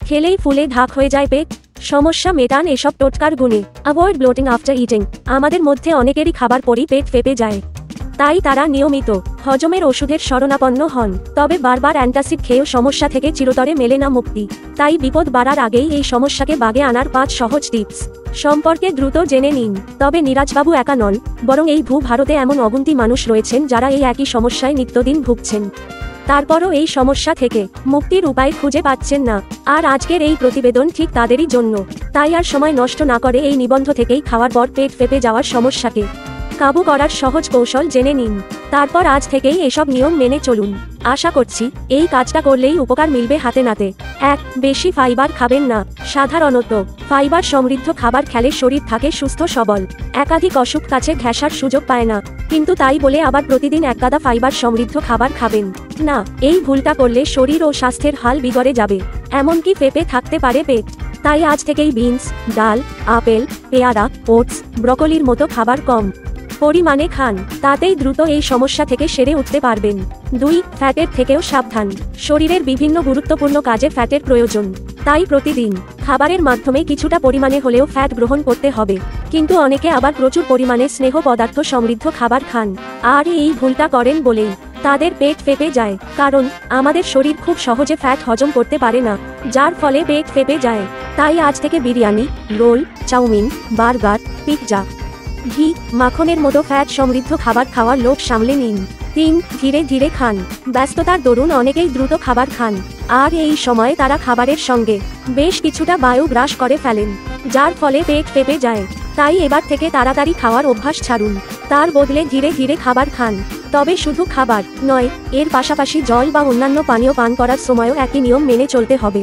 খেলেই ফুলে ঢাক হয়ে যায় পেট। সমস্যা মেটান এসব টোটকার গুণে। Avoid bloating after eating. আমাদের মধ্যে অনেকেরই খাবার পরই পেট ফেঁপে যায়, তাই তারা নিয়মিত হজমের ওষুধের শরণাপন্ন হন, তবে বারবার অ্যান্টাসিড খেয়েও সমস্যা থেকে চিরতরে মেলে না মুক্তি। তাই বিপদ বাড়ার আগেই এই সমস্যাকে বাগে আনার 5 সহজ টিপস সম্পর্কে দ্রুত জেনে নিন। তবে নিরাজবাবু একা নন, বরং এই ভারতে এমন অগুন্তি মানুষ রয়েছেন যারা এই একই সমস্যায় নিত্যদিন ভুগছেন, তারপরও এই সমস্যা থেকে মুক্তির উপায় খুঁজে পাচ্ছেন না। আর আজকের এই প্রতিবেদন ঠিক তাদেরই জন্য। তাই আর সময় নষ্ট না করে এই নিবন্ধ থেকেই খাওয়ার পর পেট ফেঁপে যাওয়ার সমস্যাকে কাবু করার সহজ কৌশল জেনে নিন। তারপর আজ থেকেই এসব নিয়ম মেনে চলুন। আশা করছি এই কাজটা করলেই উপকার মিলবে হাতে নাতে। 1. বেশি ফাইবার খাবেন না। সাধারণত ফাইবার সমৃদ্ধ খাবার খেলে শরীর থাকে সুস্থ সবল, একাধিক অসুখ কাছে ঘেঁষার সুযোগ পায় না। কিন্তু তাই বলে আবার প্রতিদিন এক গাদা ফাইবার সমৃদ্ধ খাবার খাবেন না। এই ভুলটা করলে শরীর ও স্বাস্থ্যের হাল বিগড়ে যাবে, এমনকি ফেঁপে থাকতে পারে পেট। তাই আজ থেকেই বিনস, ডাল, আপেল, পেয়ারা, ওটস, ব্রকলির মতো খাবার কম পরিমাণে খান, তাতেই দ্রুত এই সমস্যা থেকে সেরে উঠতে পারবেন। 2. ফ্যাটের থেকেও সাবধান। শরীরের বিভিন্ন গুরুত্বপূর্ণ কাজে ফ্যাটের প্রয়োজন, তাই প্রতিদিন খাবারের মাধ্যমে কিছুটা পরিমাণে হলেও ফ্যাট গ্রহণ করতে হবে। কিন্তু অনেকে আবার প্রচুর পরিমাণে স্নেহ পদার্থ সমৃদ্ধ খাবার খান, আর এই ভুলটা করেন বলেই তাদের পেট ফেঁপে যায়। কারণ আমাদের শরীর খুব সহজে ফ্যাট হজম করতে পারে না, যার ফলে পেট ফেঁপে যায়। তাই আজ থেকে biryani, roll, chowmein, burger, pizza, ঘি, মাখনের মতো ফ্যাট সমৃদ্ধ খাবার খাওয়ার লোভ সামলে নিন। 3. ধীরে ধীরে খান। ব্যস্ততার দরুন অনেকেই দ্রুত খাবার খান, আর এই সময় তারা খাবারের সঙ্গে বেশ কিছুটা বায়ু গ্রাস করে ফেলেন, যার ফলে পেট ফেঁপে যায়। তাই এবার থেকে তাড়াতাড়ি খাওয়ার অভ্যাস ছাড়ুন, তার বদলে ধীরে ধীরে খাবার খান। তবে শুধু খাবার নয়, এর পাশাপাশি জল বা অন্যান্য পানীয় পান করার সময়ও একই নিয়ম মেনে চলতে হবে।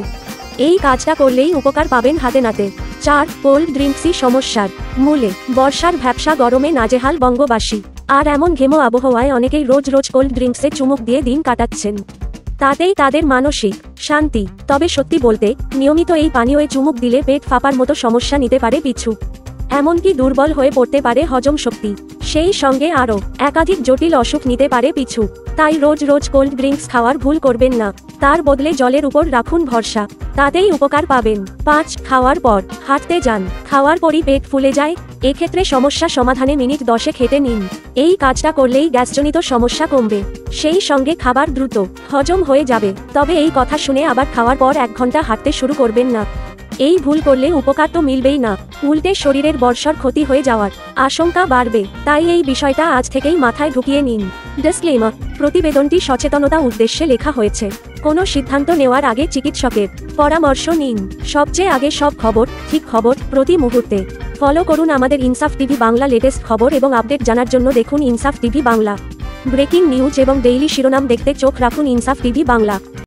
এই কাজটা করলেই উপকার পাবেন হাতে নাতে। 4. কোল্ড ড্রিঙ্কসই সমস্যার মূলে। বর্ষার ভ্যাপসা গরমে নাজেহাল বঙ্গবাসী, আর এমন ঘেমো আবহাওয়ায় অনেকেই রোজ রোজ কোল্ড ড্রিঙ্কসে চুমুক দিয়ে দিন কাটাচ্ছেন, তাতেই তাদের মানসিক শান্তি। তবে সত্যি বলতে, নিয়মিত এই পানীয়ে চুমুক দিলে পেট ফাঁপার মতো সমস্যা নিতে পারে পিছু, এমনকি দুর্বল হয়ে পড়তে পারে হজম শক্তি, সেই সঙ্গে আরও একাধিক জটিল অসুখ নিতে পারে পিছু। তাই রোজ রোজ কোল্ড ড্রিঙ্কস খাওয়ার ভুল করবেন না, তার বদলে জলের উপর রাখুন ভরসা, তাতেই উপকার পাবেন। 5. খাওয়ার পর হাঁটতে যান। খাওয়ার পরই পেট ফুলে যায়, এক্ষেত্রে সমস্যা সমাধানে মিনিট 10 হেঁটে নিন। এই কাজটা করলেই গ্যাসজনিত সমস্যা কমবে, সেই সঙ্গে খাবার দ্রুত হজম হয়ে যাবে। তবে এই কথা শুনে আবার খাওয়ার পর 1 ঘন্টা হাঁটতে শুরু করবেন না। এই ভুল করলে উপকার তো মিলবেই না, উল্টে শরীরের বর্ষর ক্ষতি হয়ে যাওয়ার আশঙ্কা বাড়বে। তাই এই বিষয়টা আজ থেকেই মাথায় ঢুকিয়ে নিন। ডিসক্লেমার: প্রতিবেদনটি সচেতনতা উদ্দেশ্যে লেখা হয়েছে। কোনো সিদ্ধান্ত নেওয়ার আগে চিকিৎসকের পরামর্শ নিন। সবচেয়ে আগে সব খবর, ঠিক খবর, প্রতি মুহূর্তে ফলো করুন আমাদের ইনসাফ টিভি বাংলা। লেটেস্ট খবর এবং আপডেট জানার জন্য দেখুন ইনসাফ টিভি বাংলা। ব্রেকিং নিউজ এবং ডেইলি শিরোনাম দেখতে চোখ রাখুন ইনসাফ টিভি বাংলা।